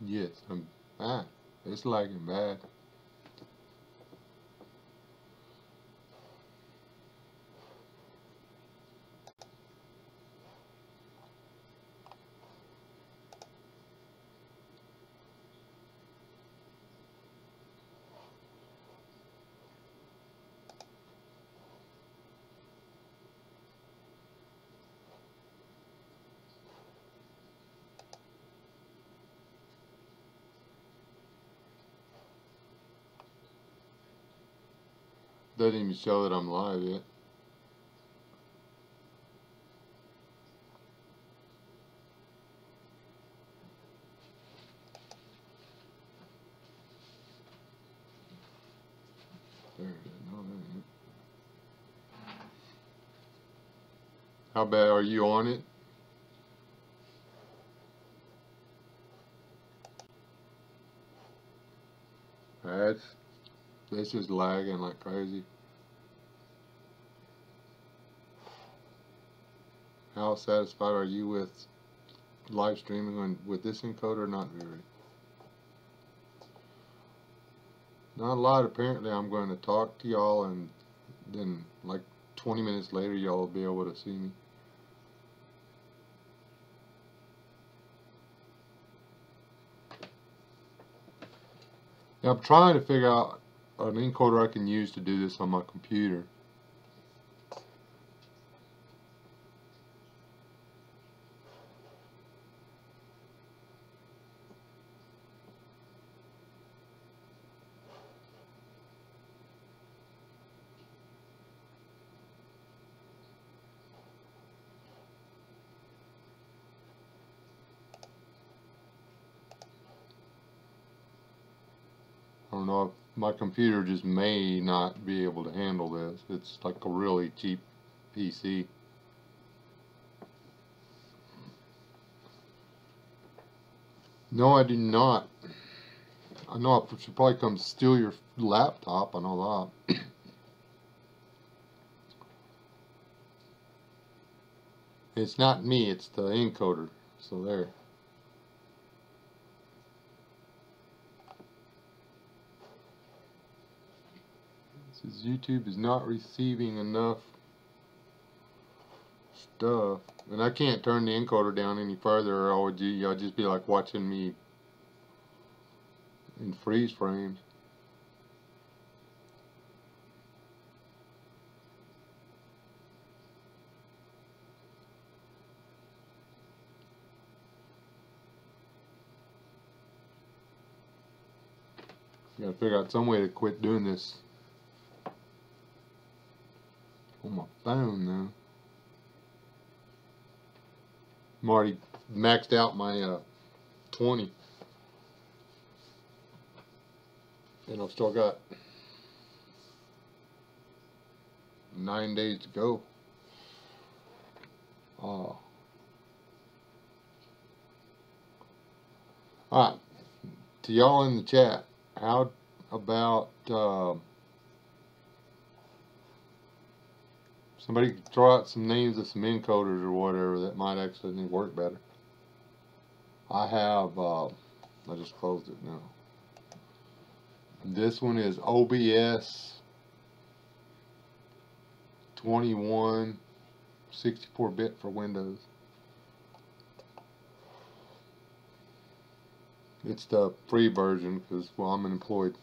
Yes, it's lagging bad. Doesn't even show that I'm live yet. There it is. No, there it is. How bad are you on it? That's it's just lagging like crazy. How satisfied are you with live streaming with this encoder? Not very. Not a lot. Apparently, I'm going to talk to y'all, and then like 20 minutes later, y'all will be able to see me. Now, I'm trying to figure out an encoder I can use to do this on my computer. I don't know if my computer just may not be able to handle this. It's like a really cheap PC. No, I do not. I know I should probably come steal your laptop. I know that. It's not me, it's the encoder. So there. It says YouTube is not receiving enough stuff. And I can't turn the encoder down any further, or I'll just be like watching me in freeze frames. Gotta figure out some way to quit doing this on my phone now. I'm already maxed out my 20. And I've still got 9 days to go. Alright, to y'all in the chat, how about somebody throw out some names of some encoders or whatever that might actually work better. I have, I just closed it now. This one is OBS 21 64-bit for Windows. It's the free version because, well, I'm unemployed.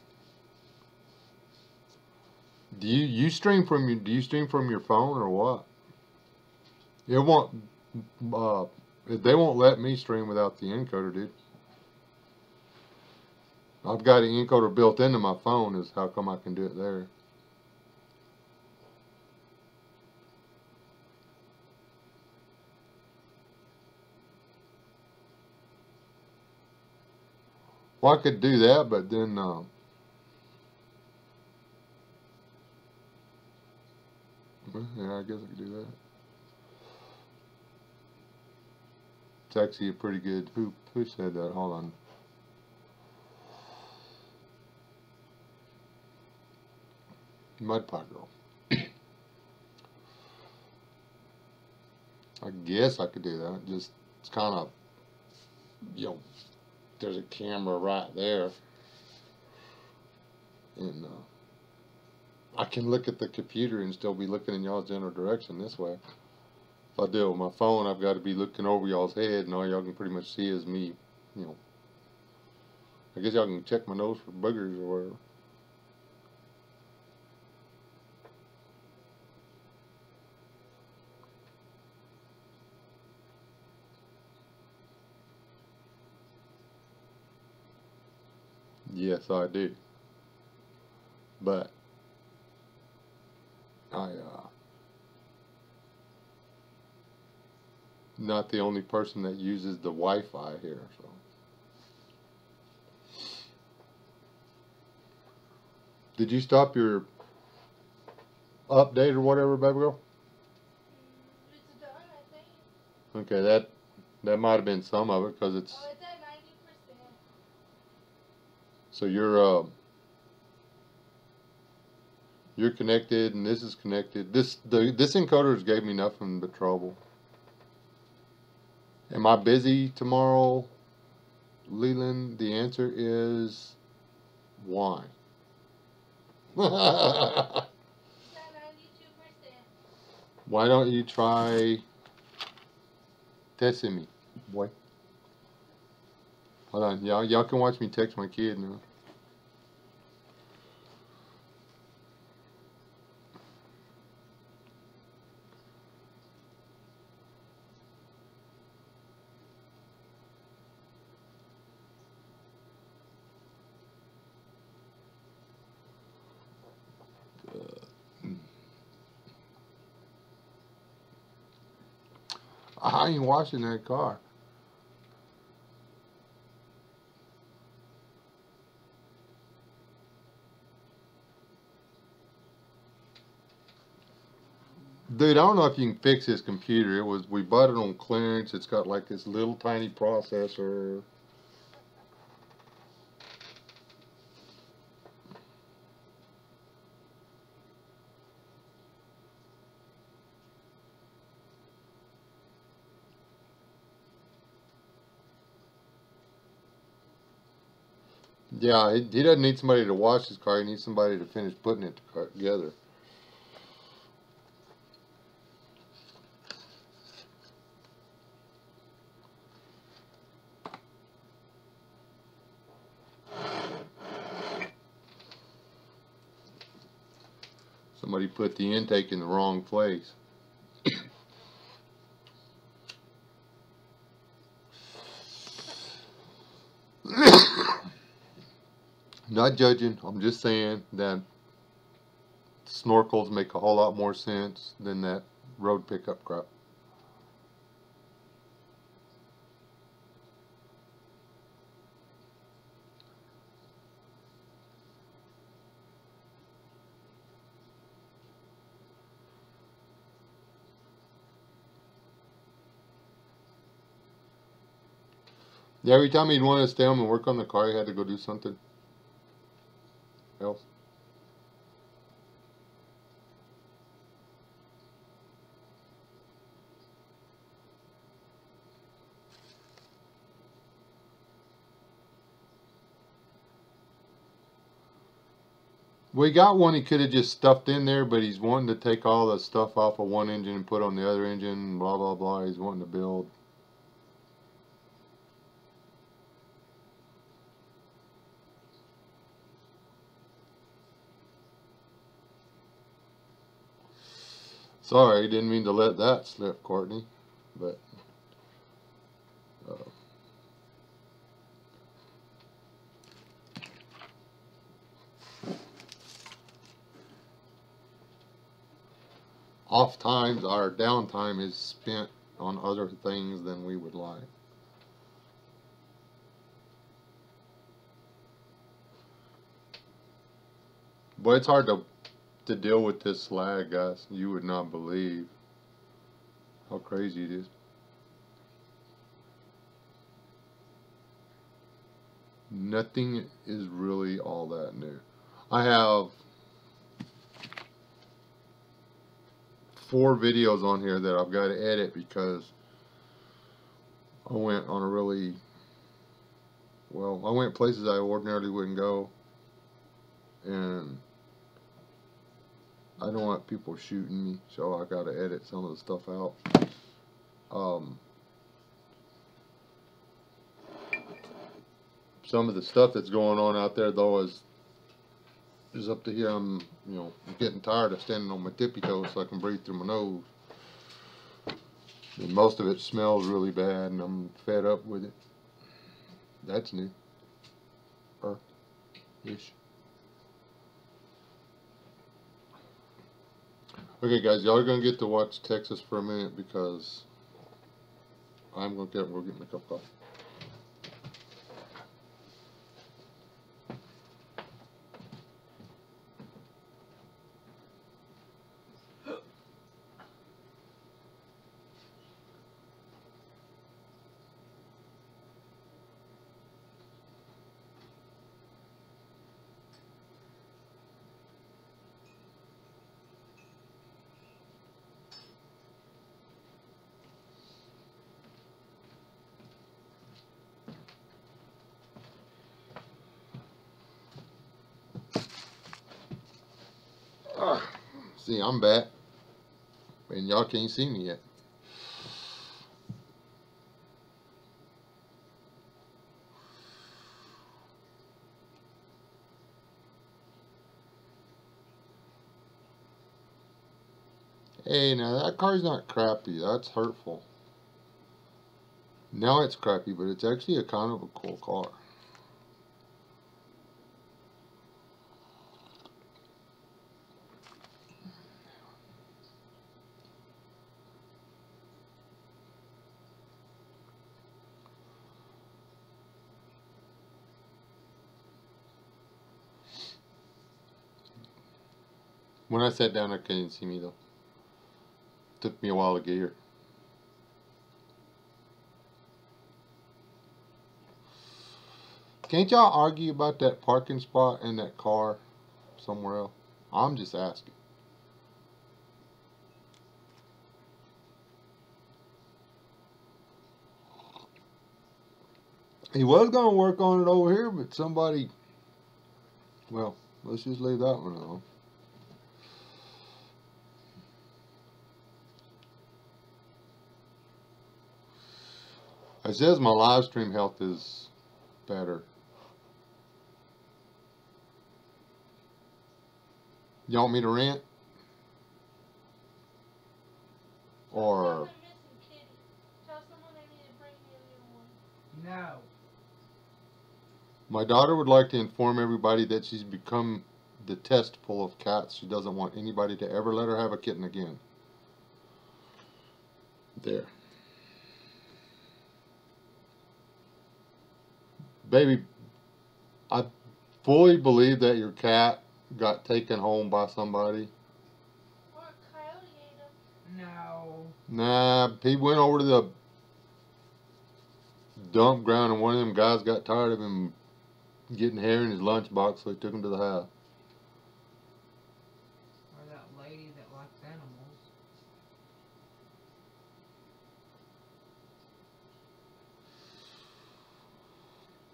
Do you stream from your phone or what? It won't. They won't let me stream without the encoder, dude. I've got an encoder built into my phone. Is how come I can do it there. Well, I could do that, but then yeah, I guess I could do that. It's actually a pretty good. Who said that? Hold on. Mudpie Girl. I guess I could do that. Just it's kind of, you know, there's a camera right there, and I can look at the computer and still be looking in y'all's general direction this way. If I do it with my phone, I've got to be looking over y'all's head, and all y'all can pretty much see is me, you know. I guess y'all can check my nose for boogers or whatever. Yes, I do. But I not the only person that uses the Wi-Fi here, so. Did you stop your update or whatever, baby girl? It's done, I think. Okay, that might have been some of it, because it's. Oh, it's at 90%. So you're connected, and this is connected. This encoder gave me nothing but trouble. Am I busy tomorrow, Leland? The answer is why. It's at 92%. Why don't you try texting me, boy? Hold on, y'all can watch me text my kid now. I ain't washing that car. Dude, I don't know if you can fix this computer. We bought it on clearance. It's got like this little tiny processor. Yeah, he doesn't need somebody to wash his car. He needs somebody to finish putting it together. Somebody put the intake in the wrong place. Not judging. I'm just saying that snorkels make a whole lot more sense than that road pickup crap. Yeah, every time he'd want to stay home and work on the car, he had to go do something else. We got one he could have just stuffed in there, but he's wanting to take all the stuff off of one engine and put on the other engine, blah, blah, blah. He's wanting to build. Sorry, didn't mean to let that slip, Courtney. But off times, our downtime is spent on other things than we would like. But it's hard to deal with this lag, guys. You would not believe how crazy it is. Nothing is really all that new. I have 4 videos on here that I've got to edit because I went on a really Well, I went places I ordinarily wouldn't go, and I don't want people shooting me, so I gotta edit some of the stuff out. Um, some of the stuff that's going on out there, though, is up to here. I'm getting tired of standing on my tippy toes so I can breathe through my nose. And most of it smells really bad, and I'm fed up with it. That's new. Ish. Okay, guys, y'all are gonna get to watch Texas for a minute because I'm gonna go get my cup of coffee. See, I'm back, and y'all can't see me yet. Hey, now that car's not crappy. That's hurtful. Now it's crappy, but it's actually a kind of a cool car. When I sat down, I couldn't see me though. Took me a while to get here. Can't y'all argue about that parking spot and that car somewhere else? I'm just asking. He was gonna work on it over here, but somebody. Well, let's just leave that one alone. It says my live stream health is better. You want me to rant? Or No. my daughter would like to inform everybody that she's become the test full of cats. She doesn't want anybody to ever let her have a kitten again. There. Baby, I fully believe that your cat got taken home by somebody. Or a coyote ate him. No. Nah, he went over to the dump ground and one of them guys got tired of him getting hair in his lunchbox, so he took him to the house. Or that lady that likes animals.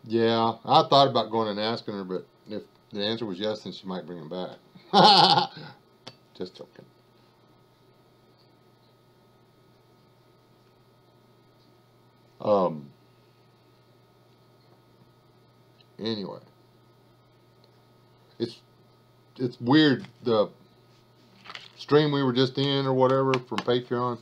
Yeah, I thought about going and asking her, but if the answer was yes, then she might bring him back. Just joking. Anyway, it's weird, the stream we were just in or whatever from Patreon,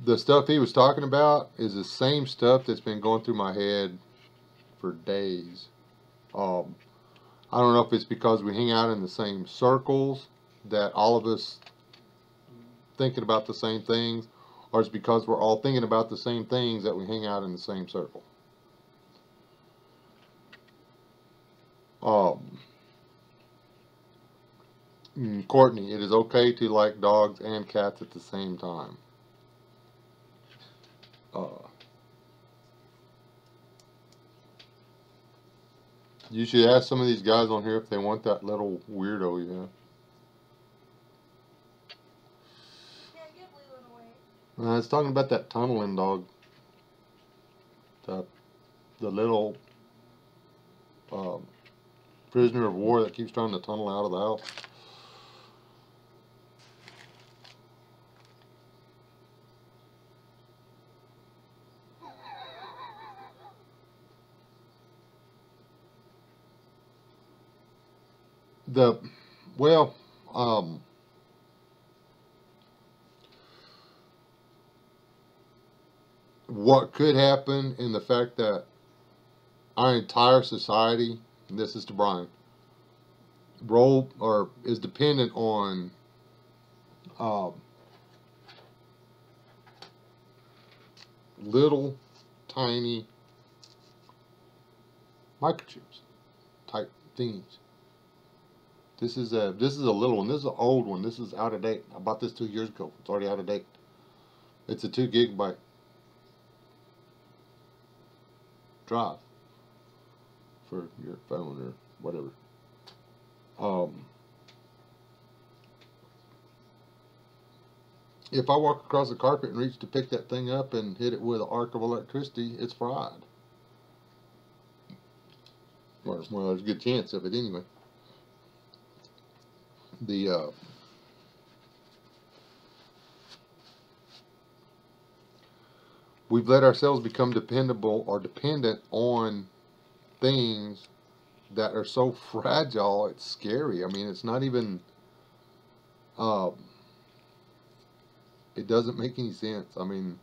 the stuff he was talking about is the same stuff that's been going through my head for days. I don't know if it's because we hang out in the same circles that all of us thinking about the same things, or it's because we're all thinking about the same things that we hang out in the same circle. Courtney, it is okay to like dogs and cats at the same time. You should ask some of these guys on here if they want that little weirdo you have. Can't give Leland away. It's talking about that tunneling dog. uh, the little um, prisoner of war that keeps trying to tunnel out of the house. The well, what could happen in the fact that our entire society, and this is to Brian, roll or is dependent on um, little tiny microchips type things. This is a little one. This is an old one. This is out of date. I bought this 2 years ago. It's already out of date. It's a 2 GB drive for your phone or whatever. If I walk across the carpet and reach to pick that thing up and hit it with an arc of electricity, it's fried. Or, well, there's a good chance of it anyway. We've let ourselves become dependable or dependent on things that are so fragile, it's scary. I mean, it's not even, it doesn't make any sense. I mean,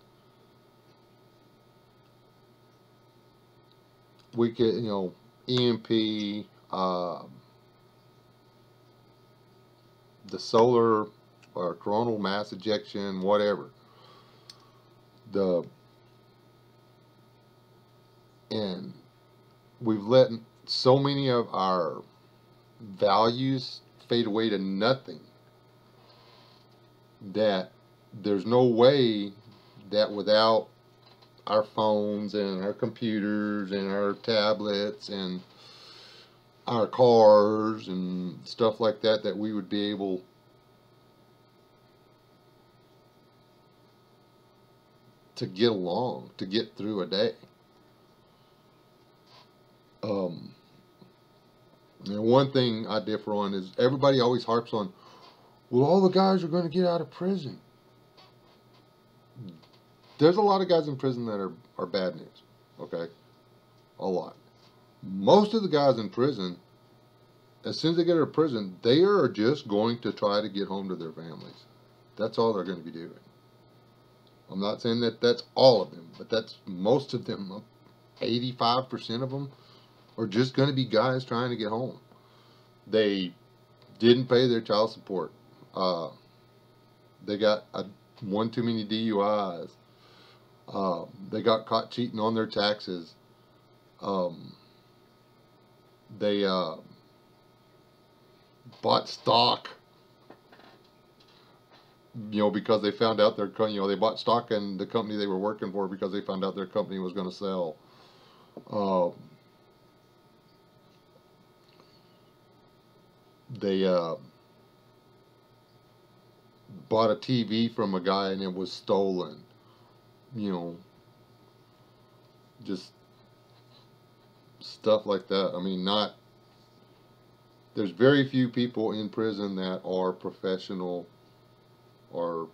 we could, EMP, the solar or coronal mass ejection, whatever. And we've let so many of our values fade away to nothing that there's no way that without our phones and our computers and our tablets and our cars and stuff like that, that we would be able to get along, to get through a day. And one thing I differ on is everybody always harps on, well, all the guys are going to get out of prison. There's a lot of guys in prison that are bad news, okay? A lot. Most of the guys in prison, as soon as they get out of prison, they are just going to try to get home to their families. That's all they're going to be doing. I'm not saying that that's all of them, but that's most of them. 85% of them are just going to be guys trying to get home. They didn't pay their child support. They got one too many DUIs. They got caught cheating on their taxes. They bought stock, because they found out they bought stock in the company they were working for because they found out their company was going to sell. They bought a TV from a guy and it was stolen. Just stuff like that. I mean, there's very few people in prison that are professional or,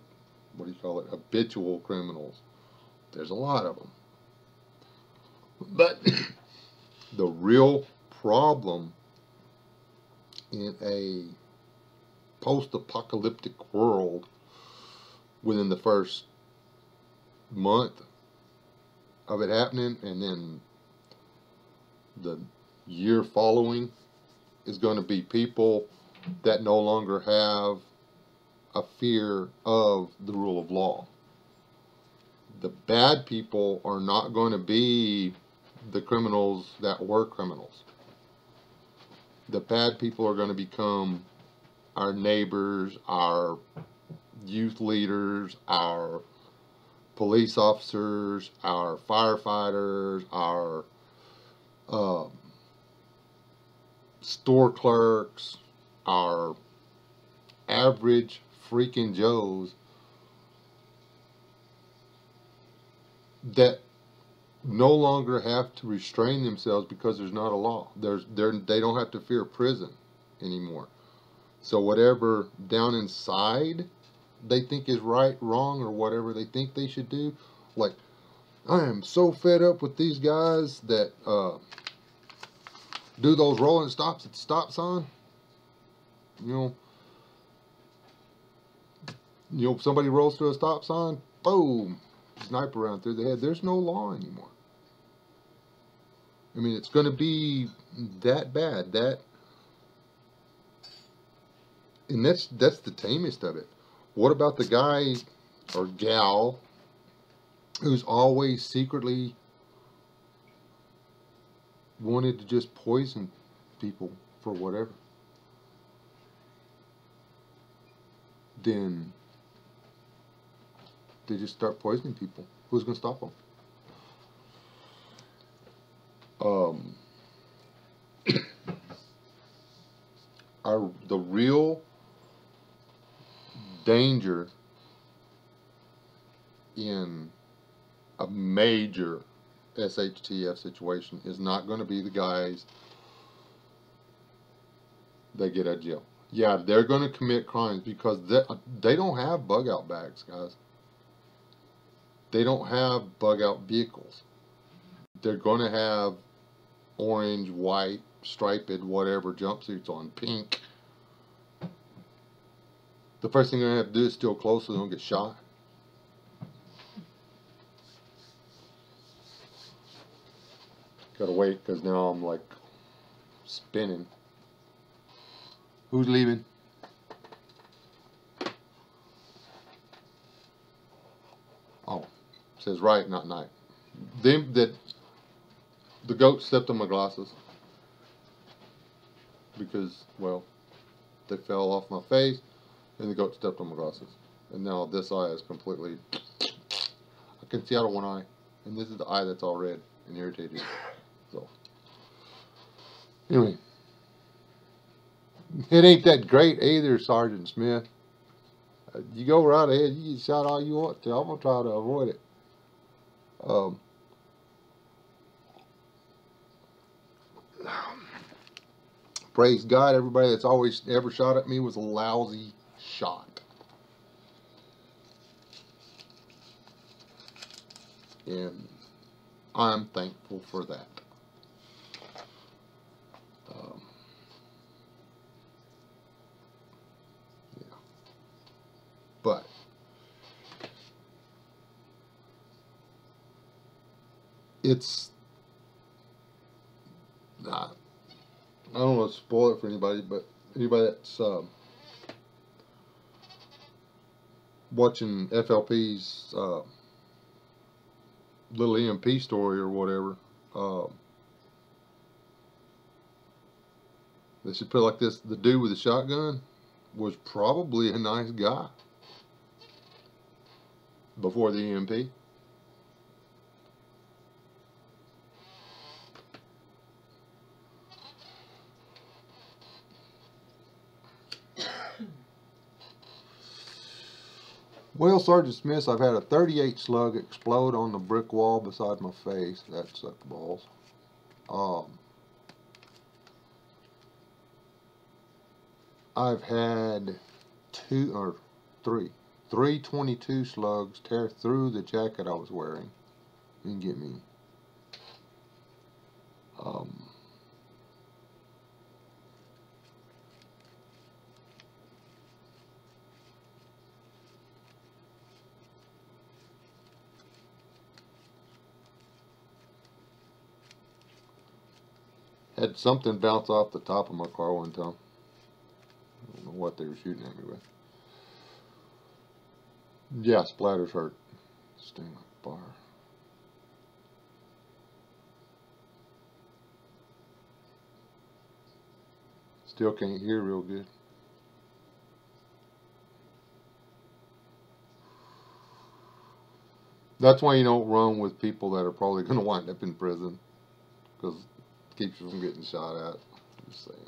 habitual criminals. There's a lot of them. But the real problem in a post-apocalyptic world within the first month of it happening, and then the year following, is going to be people that no longer have a fear of the rule of law. The bad people are not going to be the criminals that were criminals. The bad people are going to become our neighbors, our youth leaders, our police officers, our firefighters, our store clerks, our average freaking Joes that no longer have to restrain themselves because there's not a law. They don't have to fear prison anymore. So whatever down inside they think is right, wrong, or whatever they think they should do, like, I am so fed up with these guys that do those rolling stops at the stop sign. You know, somebody rolls through a stop sign, boom, sniper round through the head. There's no law anymore. I mean, it's going to be that bad. And that's the tamest of it. What about the guy or gal who's always secretly wanted to just poison people for whatever? Then they just start poisoning people. Who's going to stop them? The real danger in a major SHTF situation is not going to be the guys that get out of jail. Yeah, they're going to commit crimes because they don't have bug out bags, guys. They don't have bug out vehicles. They're going to have orange, white, striped, whatever jumpsuits on, pink. The first thing they're going to have to do is steal clothes so they don't get shot. Gotta wait because now I'm like spinning. Who's leaving? Oh, it says right, not night. The goat stepped on my glasses because, well, they fell off my face and the goat stepped on my glasses. And now this eye is completely, I can see out of one eye. And this is the eye that's all red and irritated. So, anyway, it ain't that great either, Sergeant Smith. You go right ahead. You can shout all you want to. I'm going to try to avoid it. Praise God, everybody that's always ever shot at me was a lousy shot. And I'm thankful for that. Yeah. But it's not, I don't want to spoil it for anybody, but anybody that's watching FLP's little EMP story or whatever, they should put it like this: the dude with the shotgun was probably a nice guy before the EMP. Well, Sergeant Smith, I've had a 38 slug explode on the brick wall beside my face. That sucked balls. I've had three 22 slugs tear through the jacket I was wearing and get me. Had something bounce off the top of my car one time. I don't know what they were shooting at me with. Yeah, splatters hurt. Sting like fire. Still can't hear real good. That's why you don't run with people that are probably going to wind up in prison, because it keeps you from getting shot at. Just saying.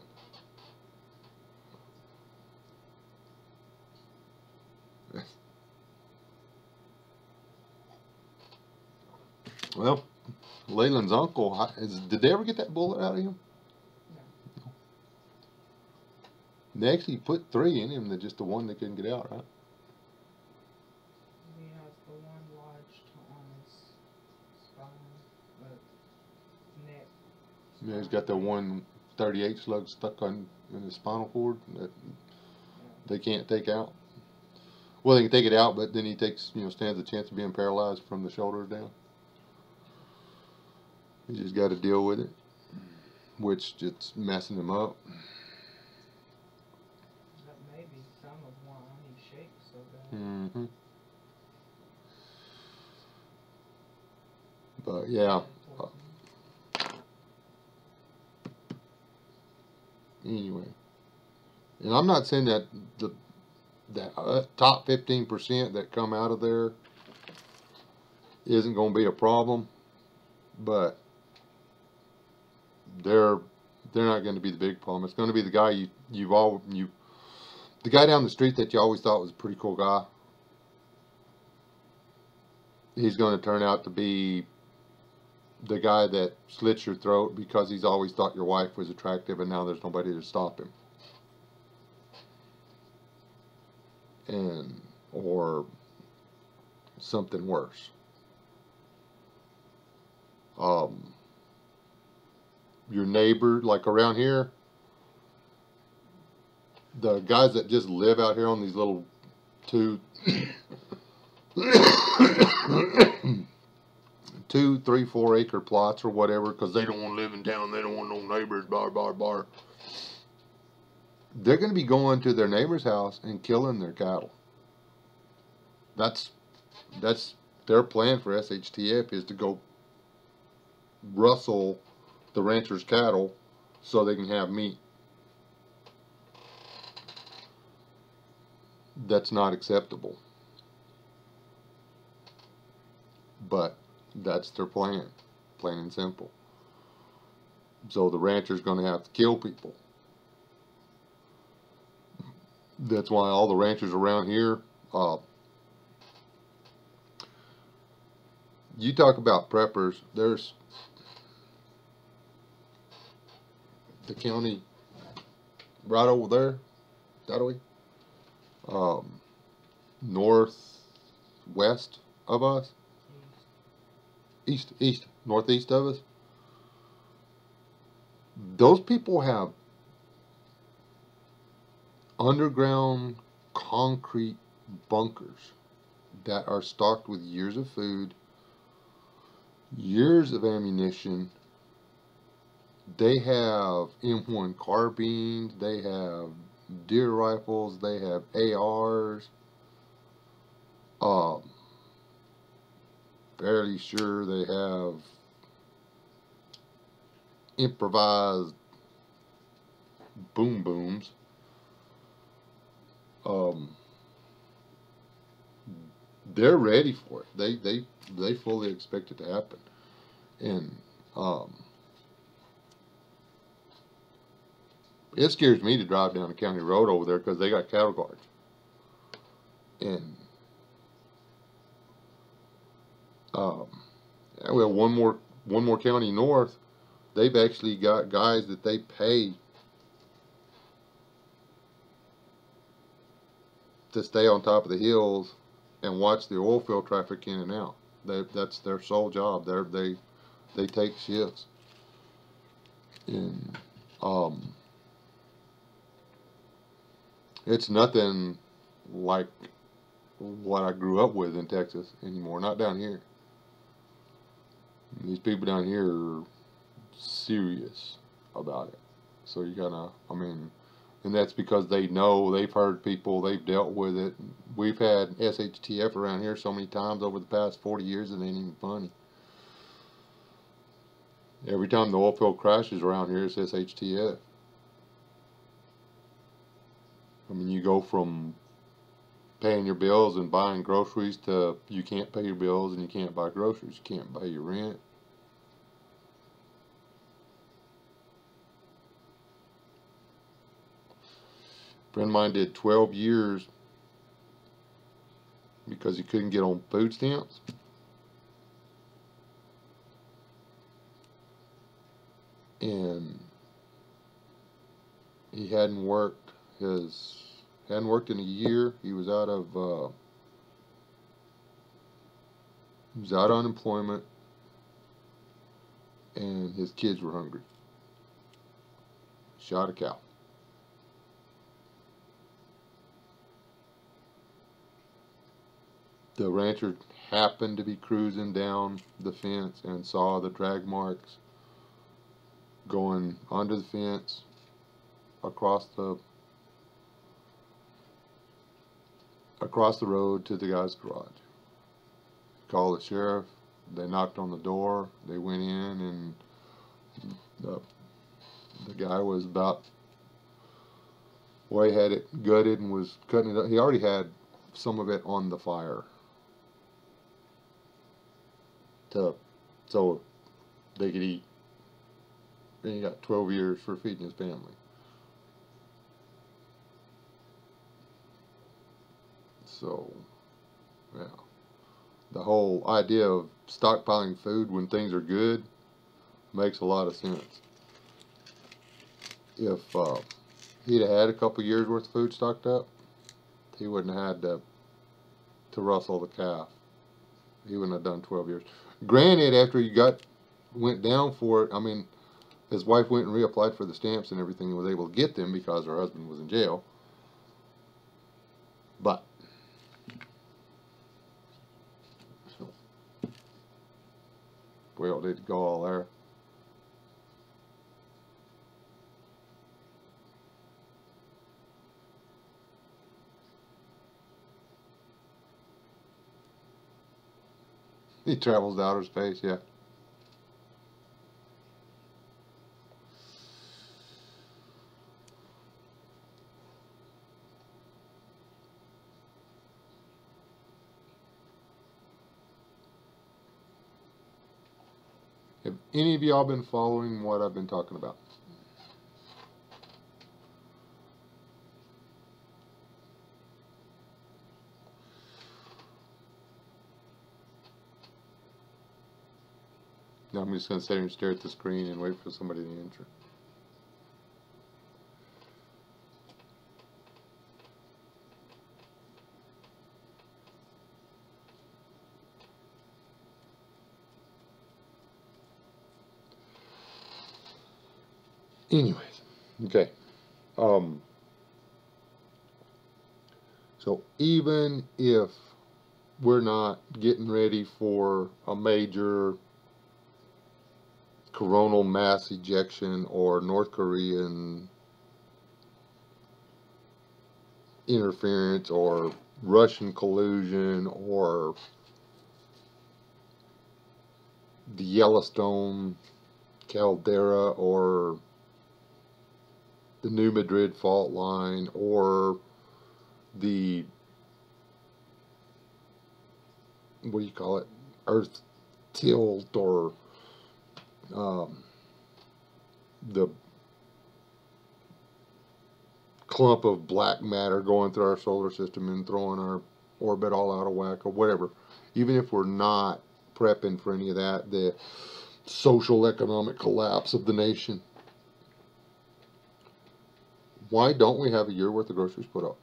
Well, Leyland's uncle, did they ever get that bullet out of him? No. They actually put 3 in him, just the one they couldn't get out, right? He has the one lodged on his spine, but neck. Yeah, he's got the 138 slug stuck in his spinal cord that they can't take out. Well, they can take it out, but then he stands a chance of being paralyzed from the shoulders down. He just got to deal with it, which it's messing him up. That may be some of why he shakes so bad. Mm-hmm. But yeah. Anyway, and I'm not saying that the top 15% that come out of there isn't going to be a problem, but they're not going to be the big problem. It's going to be the guy the guy down the street that you always thought was a pretty cool guy. He's going to turn out to be the guy that slits your throat because he's always thought your wife was attractive and now there's nobody to stop him. Or something worse. Your neighbor, like around here, the guys that just live out here on these little 2, 3, 4 acre plots or whatever, because they don't want to live in town, they don't want no neighbors, blah, blah, blah. They're going to be going to their neighbor's house and killing their cattle. That's their plan for SHTF, is to go rustle the rancher's cattle so they can have meat. That's not acceptable. But that's their plan, plain and simple. So the rancher's going to have to kill people. That's why all the ranchers around here, you talk about preppers, there's the county right over there, that way, northwest of us, northeast of us. Those people have underground concrete bunkers that are stocked with years of food, years of ammunition. They have M1 carbines, they have deer rifles, they have ARs. Fairly sure they have improvised boom booms. They're ready for it. They fully expect it to happen. And it scares me to drive down the county road over there because they got cattle guards. And well, one more county north, they've actually got guys that they pay to stay on top of the hills and watch the oil field traffic in and out. That's their sole job. They take shifts. And it's nothing like what I grew up with in Texas anymore. Not down here. These people down here are serious about it. So you gotta, and that's because they know, they've heard people, they've dealt with it. We've had SHTF around here so many times over the past 40 years, it ain't even funny. Every time the oil field crashes around here, it's SHTF. You go from paying your bills and buying groceries to you can't pay your bills and you can't buy groceries, you can't pay your rent. A friend of mine did 12 years because he couldn't get on food stamps. and he hadn't worked in a year. He was out of unemployment, and his kids were hungry. Shot a cow. The rancher happened to be cruising down the fence and saw the drag marks going under the fence across the road to the guy's garage. Called the sheriff. They knocked on the door. They went in, and the guy was about, well, he had it gutted and was cutting it up. He already had some of it on the fire, so they could eat. And he got 12 years for feeding his family. So, yeah. The whole idea of stockpiling food when things are good makes a lot of sense. If he'd have had a couple years worth of food stocked up, he wouldn't have had to rustle the calf. He wouldn't have done 12 years. Granted, after he went down for it, I mean, his wife went and reapplied for the stamps and everything and was able to get them because her husband was in jail. But, so, we don't need to go all there. He travels to outer space, yeah. Have any of y'all been following what I've been talking about? Now I'm just going to sit here and stare at the screen and wait for somebody to answer. Anyways, okay. So even if we're not getting ready for a major coronal mass ejection or North Korean interference or Russian collusion or the Yellowstone caldera or the New Madrid fault line or the, what do you call it, earth tilt or the clump of black matter going through our solar system and throwing our orbit all out of whack or whatever. Even if we're not prepping for any of that, the social economic collapse of the nation, why don't we have a year worth of groceries put up?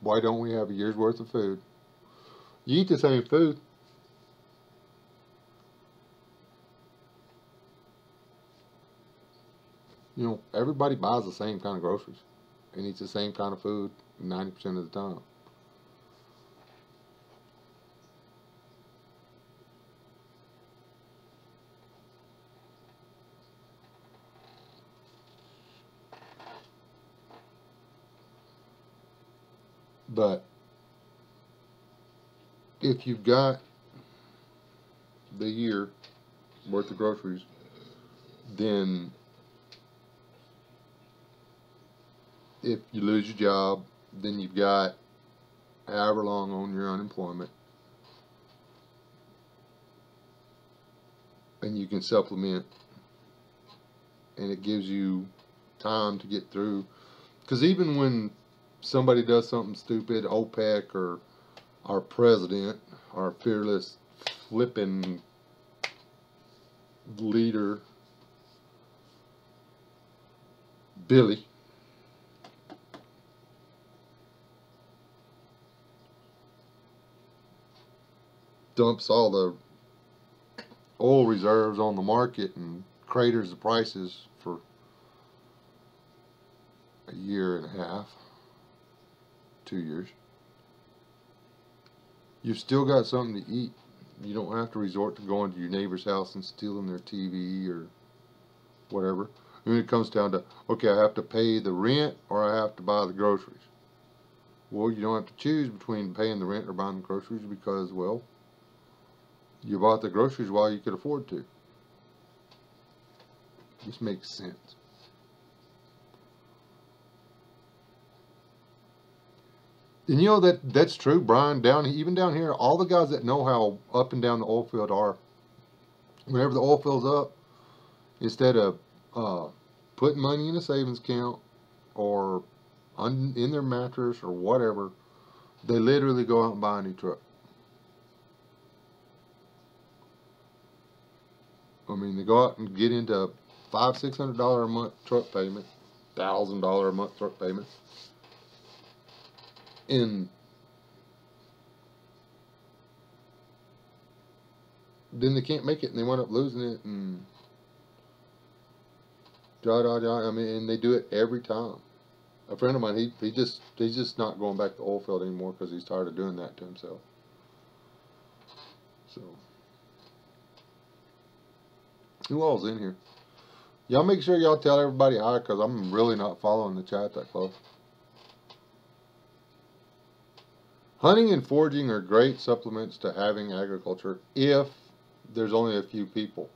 Why don't we have a year's worth of food? You eat the same food. You know, everybody buys the same kind of groceries and eats the same kind of food 90% of the time. But if you've got the year worth of groceries, then if you lose your job, then you've got however long on your unemployment, and you can supplement, and it gives you time to get through. Because even when somebody does something stupid, OPEC or our president, our fearless flipping leader, Billy, dumps all the oil reserves on the market and craters the prices for a year and a half, 2 years. You've still got something to eat. You don't have to resort to going to your neighbor's house and stealing their TV or whatever. When it comes down to, okay, I have to pay the rent or I have to buy the groceries. Well, you don't have to choose between paying the rent or buying the groceries because, well, you bought the groceries while you could afford to. This makes sense. And you know that's true, Brian. Even down here, all the guys that know how up and down the oil field are, whenever the oil fills up, instead of putting money in a savings account or in their mattress or whatever, they literally go out and buy a new truck. I mean, they go out and get into $500-600 a month truck payment, $1,000 a month truck payment, and then they can't make it and they wind up losing it and I mean, and they do it every time. A friend of mine, he's just not going back to the oil field anymore because he's tired of doing that to himself. So, who all's in here? Y'all make sure y'all tell everybody hi because I'm really not following the chat that close. Hunting and foraging are great supplements to having agriculture if there's only a few people.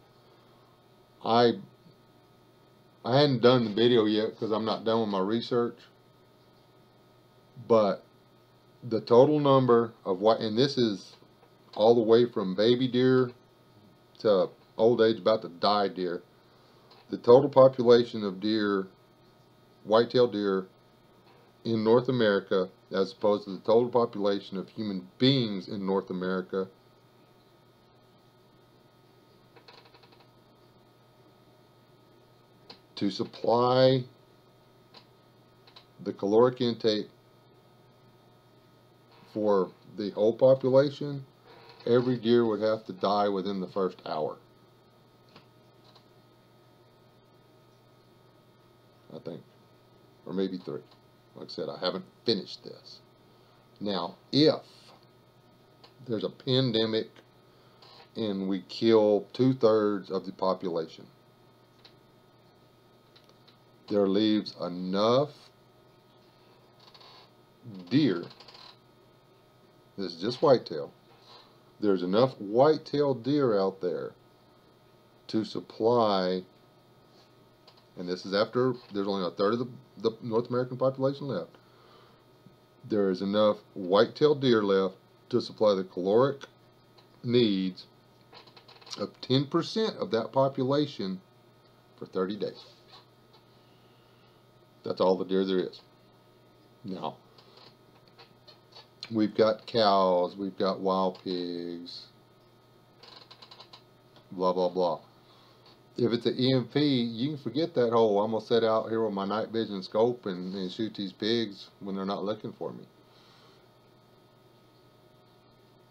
I hadn't done the video yet because I'm not done with my research, but the total number of and this is all the way from baby deer to old age about to die deer, the total population of deer, white-tailed deer in North America as opposed to the total population of human beings in North America, to supply the caloric intake for the whole population, every deer would have to die within the first hour. I think. Or maybe 3. Like I said, I haven't finished this. Now, if there's a pandemic and we kill 2/3 of the population, there leaves enough deer, this is just whitetail, there's enough white-tailed deer out there to supply, and this is after there's only 1/3 of the North American population left, there is enough white-tailed deer left to supply the caloric needs of 10% of that population for 30 days. That's all the deer there is. Now, we've got cows, we've got wild pigs, blah, blah, blah. If it's an EMP, you can forget that whole, I'm going to sit out here with my night vision scope and shoot these pigs when they're not looking for me.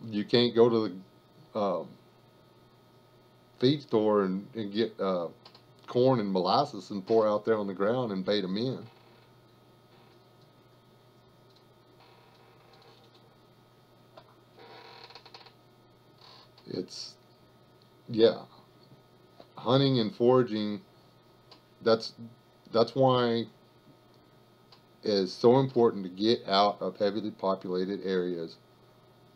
You can't go to the feed store and get corn and molasses and pour out there on the ground and bait them in. It's, yeah, hunting and foraging, that's why it's so important to get out of heavily populated areas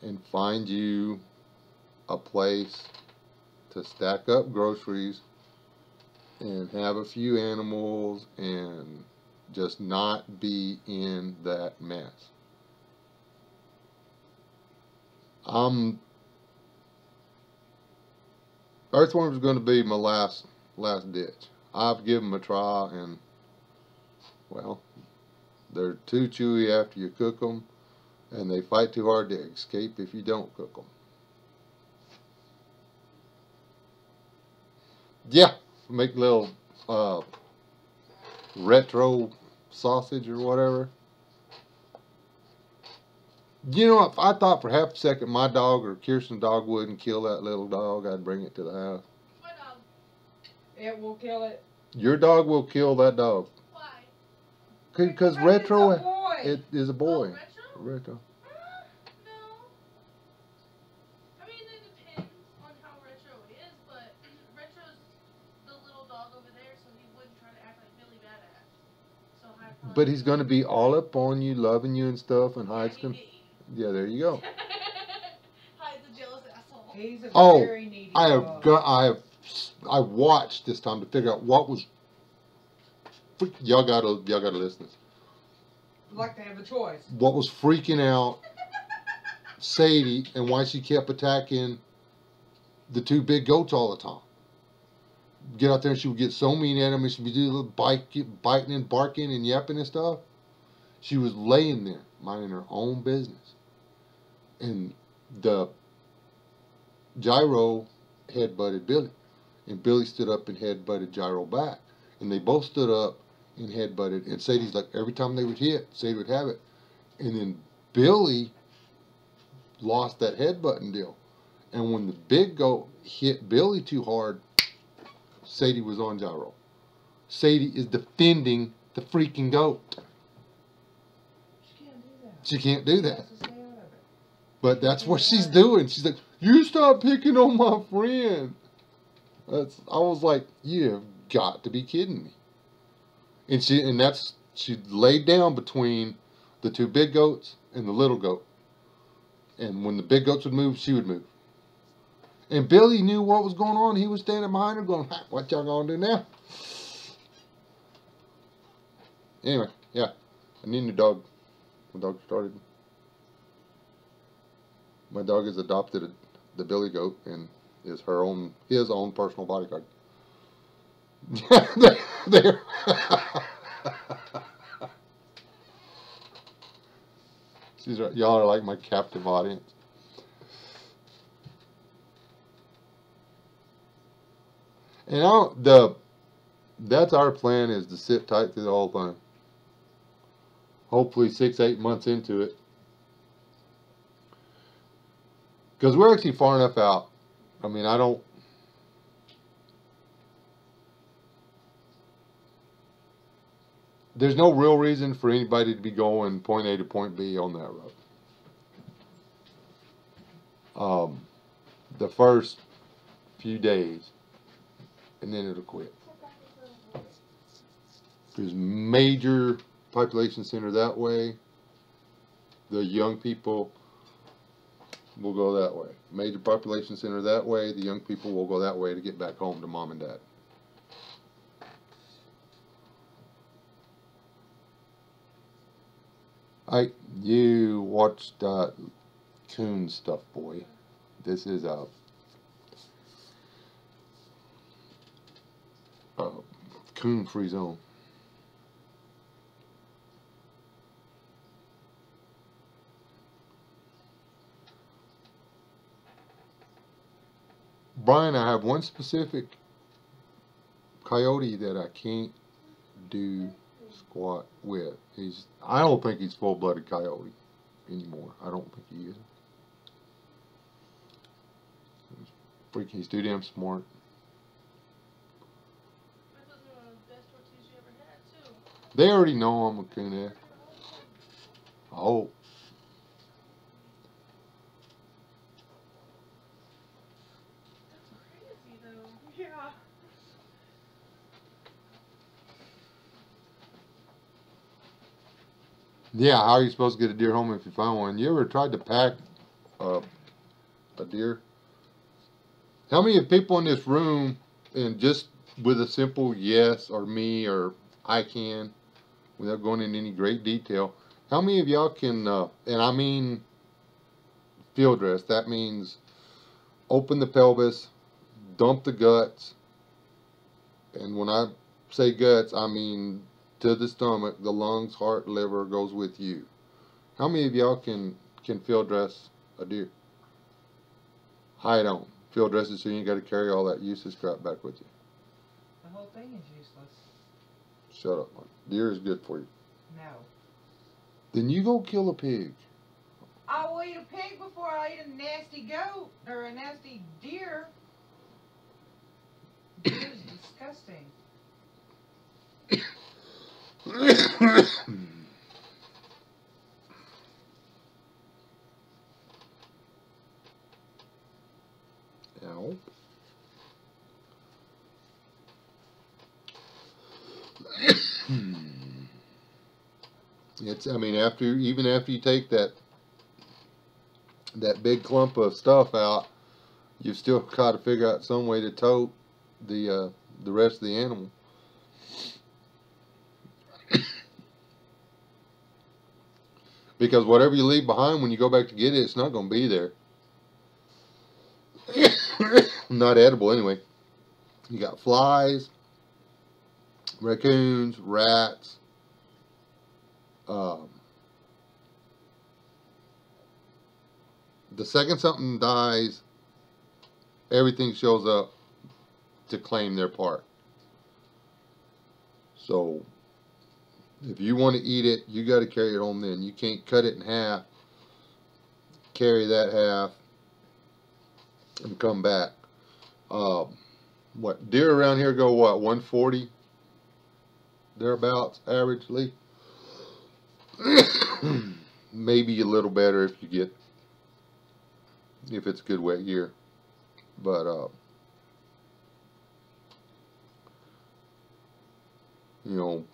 and find you a place to stack up groceries and have a few animals and just not be in that mess. Earthworms is going to be my last ditch. I've given them a try, and well, they're too chewy after you cook them, And they fight too hard to escape if you don't cook them. Yeah, make little retro sausage or whatever. You know, if I thought for half a second my dog or Kirsten's dog wouldn't kill that little dog, I'd bring it to the house. What dog? It will kill it. Your dog will kill that dog. Why? Because Retro, it's a boy. it is a boy. Oh, Retro? Retro? No. I mean, it depends on how Retro is, but Retro's the little dog over there, so he wouldn't try to act like Billy Badass. So but he's going to be all up on you, loving you and stuff, and Hyde's going to... Yeah, there you go. Hyde's a jealous asshole. He's a very needy dog. I watched this time to figure out what was... Y'all gotta listen to this. I'd like to have a choice. What was freaking out Sadie and why she kept attacking the two big goats all the time. Get out there and she would get so mean at them and she'd be doing biting and barking and yapping and stuff. She was laying there minding her own business. And the Gyro headbutted Billy. And Billy stood up and headbutted Gyro back. And they both stood up and headbutted. And Sadie's like, every time they would hit, Sadie would have it. And then Billy lost that headbutting deal. And when the big goat hit Billy too hard, Sadie was on Gyro. Sadie is defending the freaking goat. She can't do that. She can't do that. But that's what she's doing. She's like, you stop picking on my friend. I was like, you've got to be kidding me. And she laid down between the two big goats and the little goat. And when the big goats would move, she would move. And Billy knew what was going on. He was standing behind her going, what y'all gonna do now? Anyway, yeah. I need a new dog. My dog started. My dog has adopted the Billy goat and is his own personal bodyguard. there. Y'all are like my captive audience. And that's our plan, is to sit tight through the whole thing. Hopefully 6-8 months into it. Because we're actually far enough out. I mean, there's no real reason for anybody to be going point A to point B on that road. The first few days, and then it'll quit. There's major population center that way. The young people will go that way. Major population center that way. The young people will go that way to get back home to mom and dad. You watched coon stuff, boy. This is a coon free zone. Brian, I have one specific coyote that I can't do squat with. I don't think he's full-blooded coyote anymore. I don't think he is. He's too damn smart. They already know I'm a coonhead. I hope. Yeah, how are you supposed to get a deer home if you find one? You ever tried to pack a deer? How many of people in this room, and just with a simple yes or me or I can, without going into any great detail, how many of y'all can, and I mean field dress, that means open the pelvis, dump the guts, and when I say guts, I mean to the stomach, the lungs, heart, liver goes with you. How many of y'all can field dress a deer? Hide on. Field dress it so you ain't got to carry all that useless crap back with you. The whole thing is useless. Shut up, Mark. Deer is good for you. No. Then you go kill a pig. I will eat a pig before I eat a nasty goat or a nasty deer. Deer is disgusting. Ow. It's, I mean, even after you take that big clump of stuff out, you've still got to figure out some way to tote the rest of the animal. Because whatever you leave behind when you go back to get it, it's not going to be there. Not edible anyway. You got flies, raccoons, rats. The second something dies, everything shows up to claim their part. So if you want to eat it, you got to carry it home then. You can't cut it in half, carry that half, and come back. What, deer around here go what, 140? Thereabouts, averagely. Maybe a little better if it's a good wet year. But you know,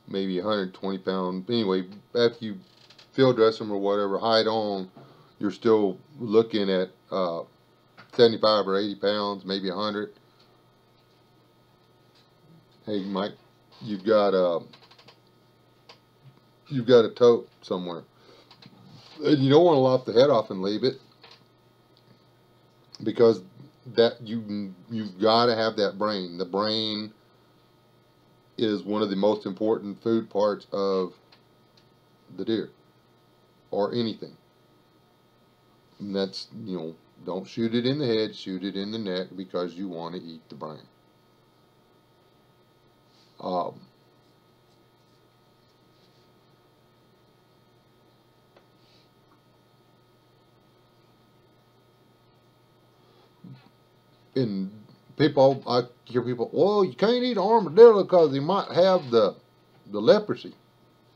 maybe 120 pounds. Anyway, after you field dress them or whatever, hide on, you're still looking at 75 or 80 pounds, maybe 100. Hey, Mike, you've got a tote somewhere. And you don't want to lop the head off and leave it, because that you've got to have that brain. The brain is one of the most important food parts of the deer or anything. And that's, you know, don't shoot it in the head, shoot it in the neck, because you want to eat the brain. And people, I hear people, well, you can't eat armadillo because he might have the leprosy.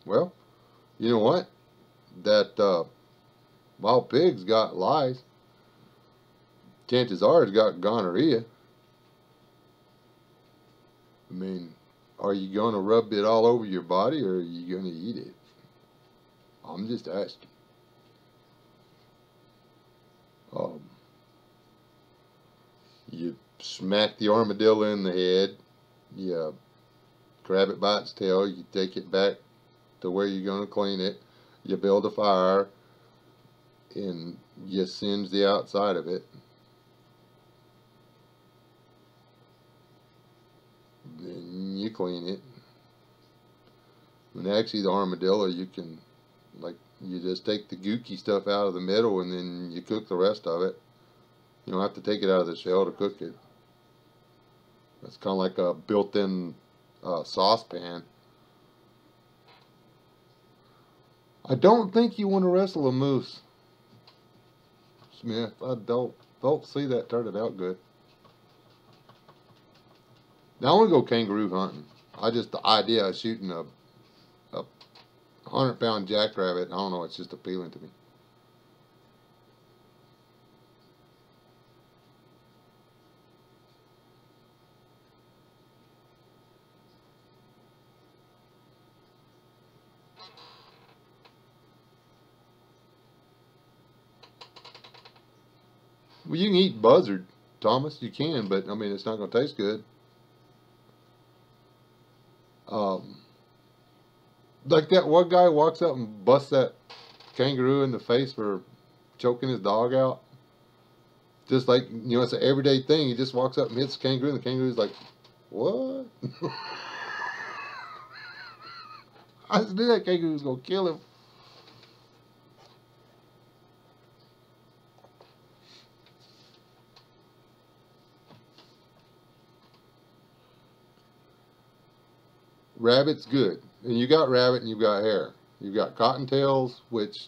Well, you know what? That wild pig's got lice. Chances are it's got gonorrhea. I mean, are you going to rub it all over your body, or are you going to eat it? I'm just asking. You smack the armadillo in the head, you grab it by its tail, you take it back to where you're going to clean it, you build a fire, and you singe the outside of it. Then you clean it. And actually the armadillo, you can, like, you just take the gooky stuff out of the middle and then you cook the rest of it. You don't have to take it out of the shell to cook it. It's kind of like a built-in saucepan. I don't think you want to wrestle a moose, Smith. I don't see that turning out good. Now I want to go kangaroo hunting. The idea of shooting a 100-pound jackrabbit, I don't know, it's just appealing to me. Well, you can eat buzzard, Thomas. You can, but I mean, it's not going to taste good. Like that one guy walks up and busts that kangaroo in the face for choking his dog out. Just like, you know, it's an everyday thing. He just walks up and hits the kangaroo, and the kangaroo's like, what? I knew that kangaroo was gonna kill him. Rabbit's good. And you got rabbit and you got hare. You got cottontails, which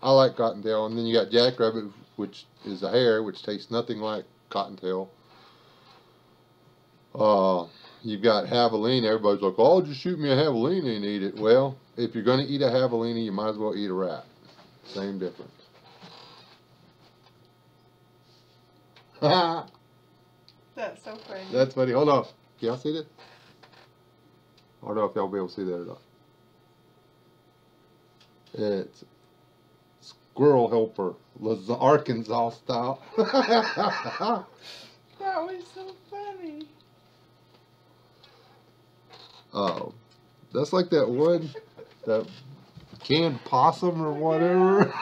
I like cottontail, and then you got jackrabbit, which is a hare, which tastes nothing like cottontail. You've got javelina. Everybody's like, "Oh, just shoot me a javelina and eat it." Well, if you're going to eat a javelina, you might as well eat a rat. Same difference. That's so funny. That's funny. Hold on. Can y'all see that? I don't know if y'all will be able to see that or not. It's squirrel helper, Arkansas style. That was so funny. Oh, that's like that one, that canned possum or whatever.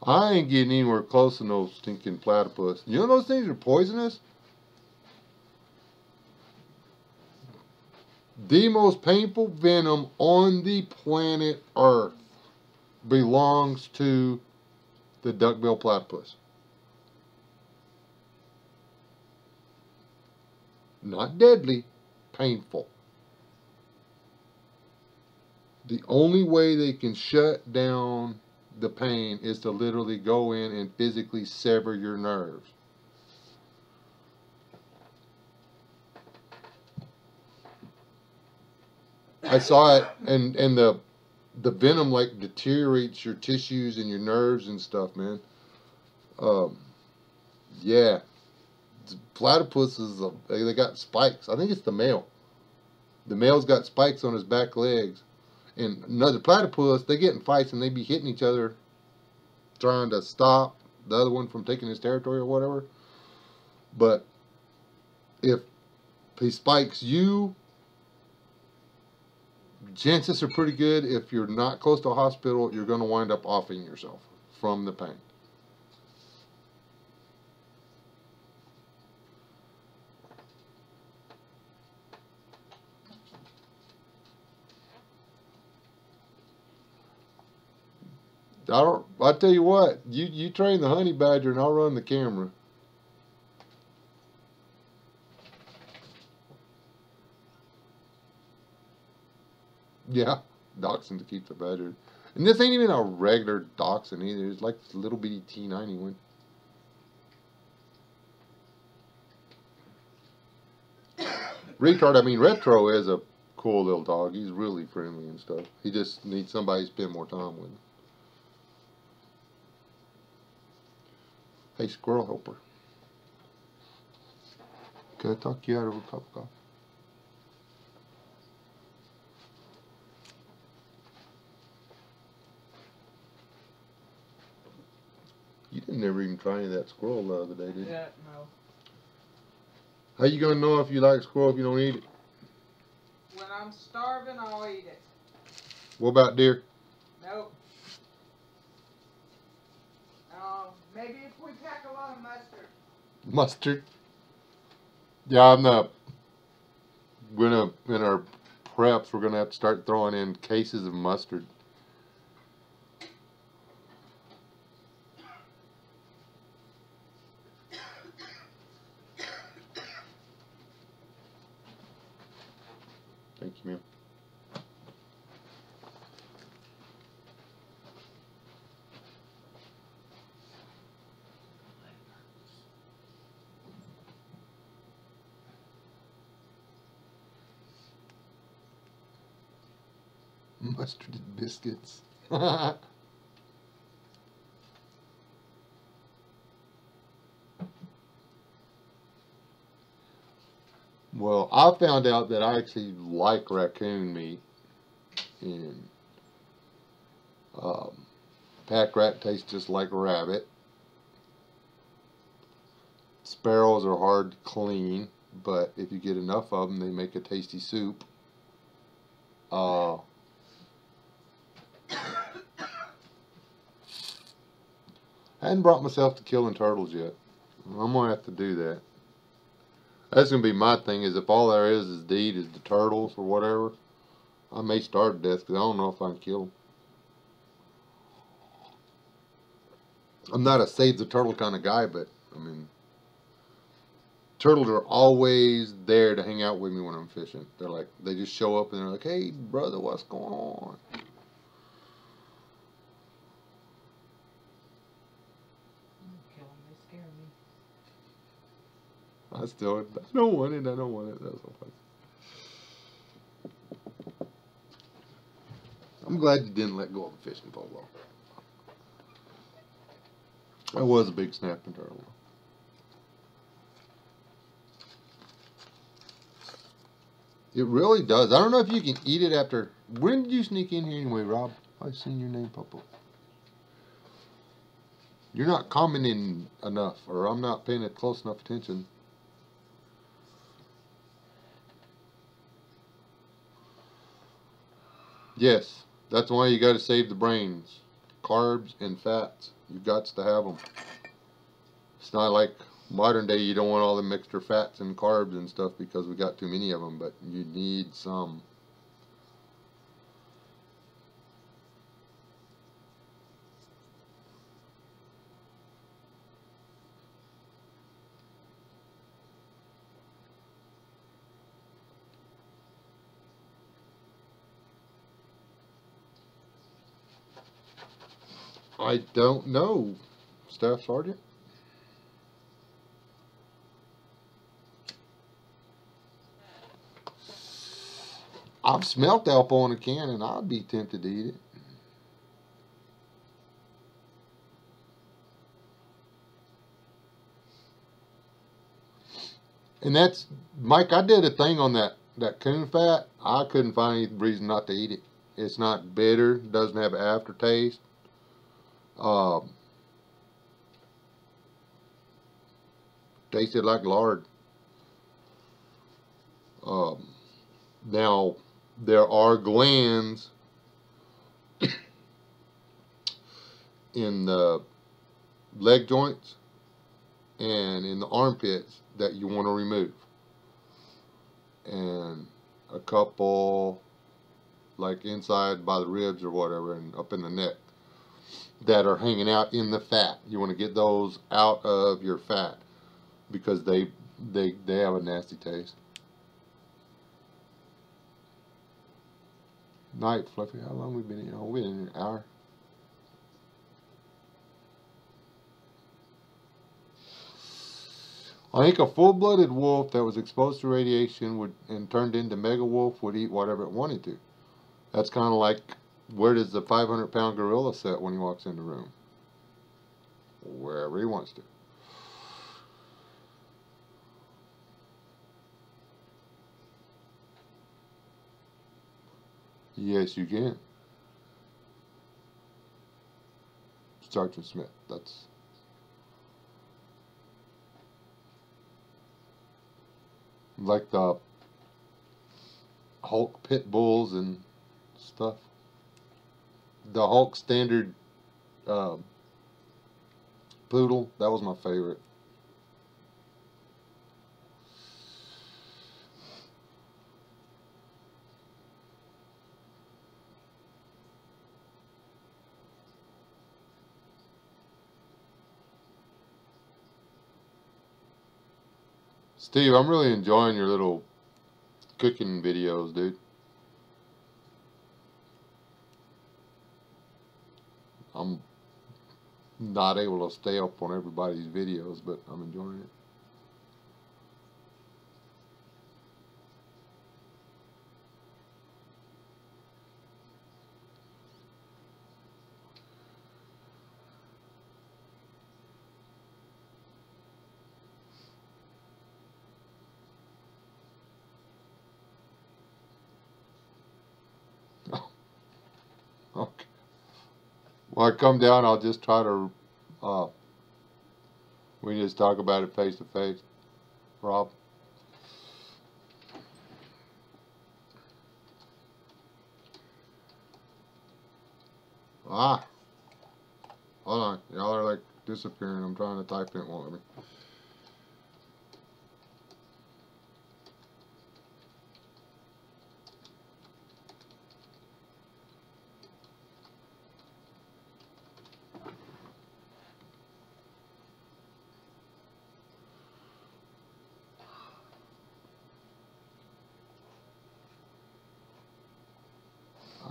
I ain't getting anywhere close to no stinking platypus. You know those things are poisonous? The most painful venom on the planet Earth belongs to the duckbill platypus. Not deadly, painful. The only way they can shut down the pain is to literally go in and physically sever your nerves. I saw it, and the venom like deteriorates your tissues and your nerves and stuff, man. Yeah, platypuses, they got spikes. I think it's the male. The male's got spikes on his back legs. And another platypus, they get in fights and they be hitting each other, trying to stop the other one from taking his territory or whatever. But if he spikes you, chances are pretty good, if you're not close to a hospital, you're going to wind up offing yourself from the pain. I tell you what, you train the honey badger and I'll run the camera. Yeah, dachshund to keep the badger. And this ain't even a regular dachshund either. It's like this little bitty T90 one. Retro is a cool little dog. He's really friendly and stuff. He just needs somebody to spend more time with him. Hey, squirrel helper. Can I talk you out of a cup of coffee? You didn't never even try any of that squirrel the other day, did you? Yeah, no. How you gonna know if you like squirrel if you don't eat it? When I'm starving, I'll eat it. What about deer? Nope. Maybe if we pack a lot of mustard. Mustard? Yeah, I'm not. In our preps, we're gonna have to start throwing in cases of mustard. Thank you, ma'am. Mustard and biscuits. Well, I found out that I actually like raccoon meat, and pack rat tastes just like rabbit. Sparrows are hard to clean, but if you get enough of them, they make a tasty soup. I hadn't brought myself to killing turtles yet. I'm gonna have to do that. That's gonna be my thing. Is if all there is to eat is the turtles or whatever, I may starve to death because I don't know if I can kill them. I'm not a save the turtle kind of guy, but I mean, turtles are always there to hang out with me when I'm fishing. They're like, they just show up and they're like, "Hey, brother, what's going on?" Kill them, they scare me. I don't want it. I don't want it. That's so funny. I'm glad you didn't let go of the fishing pole, though. I was a big snapping turtle. It really does. I don't know if you can eat it after. When did you sneak in here anyway, Rob? I've seen your name pop up. You're not commenting enough, or I'm not paying it close enough attention. Yes, that's why you got to save the brains. Carbs and fats. You've got to have them. It's not like modern day you don't want all the mixture fats and carbs and stuff because we got too many of them, but you need some. I don't know, Staff Sergeant. I've smelt Alpo in a can and I'd be tempted to eat it. And that's, Mike, I did a thing on that coon fat. I couldn't find any reason not to eat it. It's not bitter, doesn't have aftertaste. Tasted like lard. Now, there are glands in the leg joints and in the armpits that you want to remove. And a couple like inside by the ribs or whatever and up in the neck that are hanging out in the fat. You want to get those out of your fat because they have a nasty taste. Night, Fluffy. How long we been in here? Oh, we've been in here an hour. I think a full-blooded wolf that was exposed to radiation would and turned into mega wolf would eat whatever it wanted to. That's kind of like, where does the 500-pound gorilla sit when he walks in the room? Wherever he wants to. Yes, you can. Sergeant Smith, that's... like the Hulk pit bulls and stuff. The Hulk standard poodle, that was my favorite. Steve, I'm really enjoying your little cooking videos, dude. I'm not able to stay up on everybody's videos, but I'm enjoying it. Okay. When I come down, I'll just try to, we can just talk about it face to face. Rob? Ah, hold on. Y'all are like disappearing. I'm trying to type it, won't let me.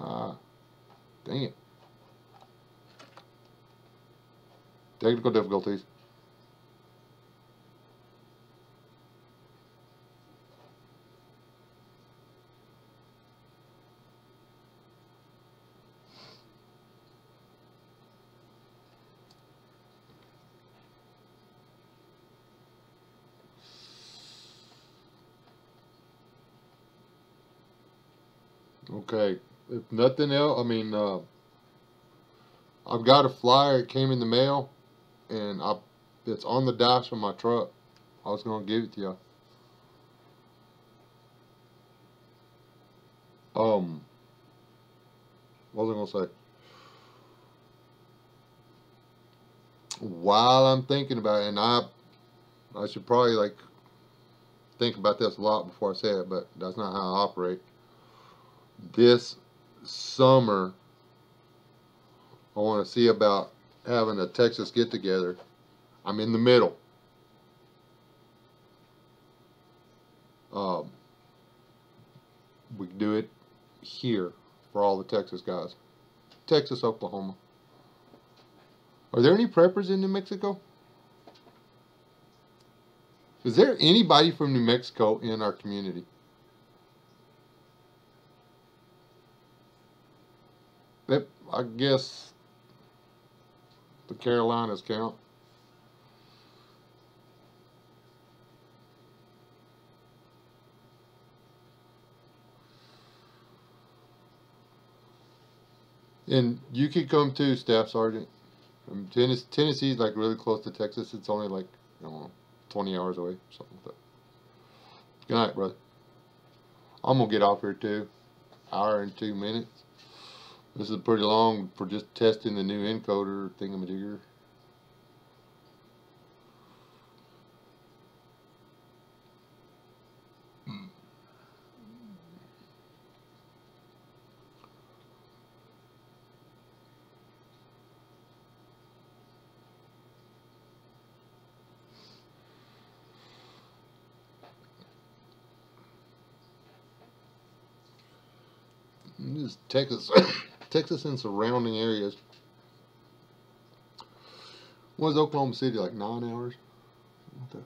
Ah, dang it. Technical difficulties. Okay. If nothing else, I mean, I've got a flyer. It came in the mail, and it's on the dash of my truck. I was gonna give it to you. What was I gonna say? While I'm thinking about it, and I should probably like think about this a lot before I say it, but that's not how I operate. This summer, I want to see about having a Texas get together. I'm in the middle. Um, we can do it here for all the Texas guys. Texas, Oklahoma. Are there any preppers in New Mexico? Is there anybody from New Mexico in our community? I guess the Carolinas count. And you could come too, Staff Sergeant. Tennessee's like really close to Texas. It's only like, I don't know, 20 hours away, something like that. Good night, brother. I'm gonna get off here too. Hour and 2 minutes. This is pretty long for just testing the new encoder thingamajigger. This is Texas, Texas and surrounding areas. What is Oklahoma City, like 9 hours? What the?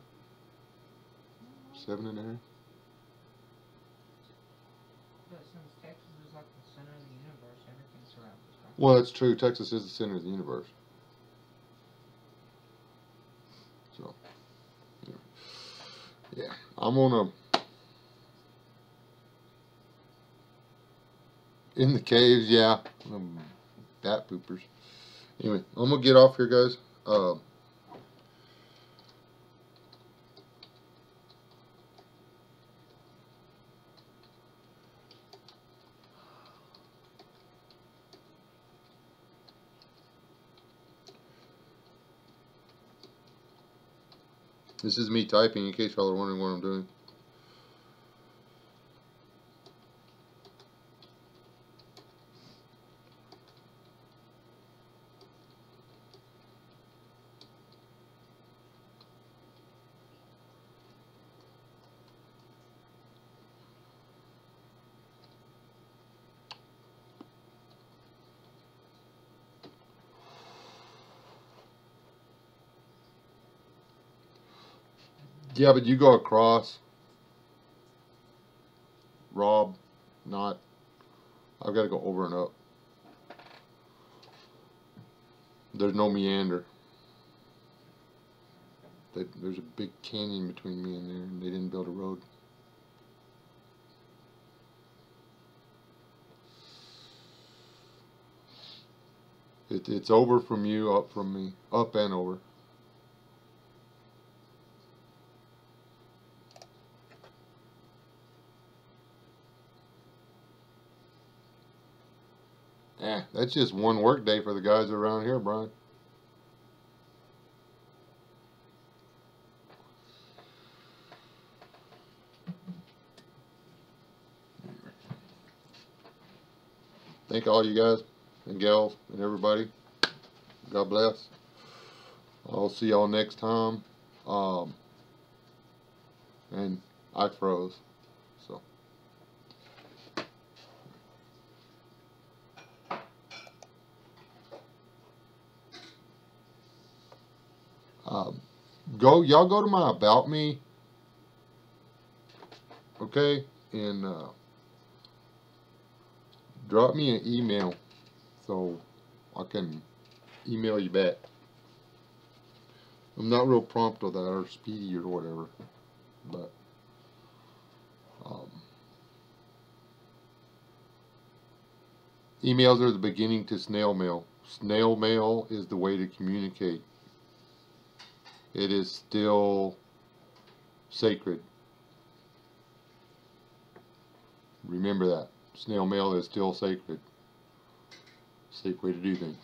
7.5? But since Texas is like the center of the universe, everything surrounds us, right? Well, that's true. Texas is the center of the universe. So, yeah. I'm gonna, in the caves, yeah. Bat poopers. Anyway, I'm gonna get off here, guys. This is me typing in case y'all are wondering what I'm doing. Yeah, but you go across. Rob, not. I've got to go over and up. There's no meander. There's a big canyon between me and there, and they didn't build a road. It's over from you, up from me. Up and over. That's just one work day for the guys around here, Brian. thank all you guys and gals and everybody. God bless. I'll see y'all next time. And I froze. So. Y'all go to my About Me, okay, and drop me an email so I can email you back. I'm not real prompt with that or speedy or whatever, but emails are the beginning to snail mail. Snail mail is the way to communicate. It is still sacred. Remember that. Snail mail is still sacred. Safe way to do things.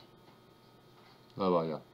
Bye bye, y'all.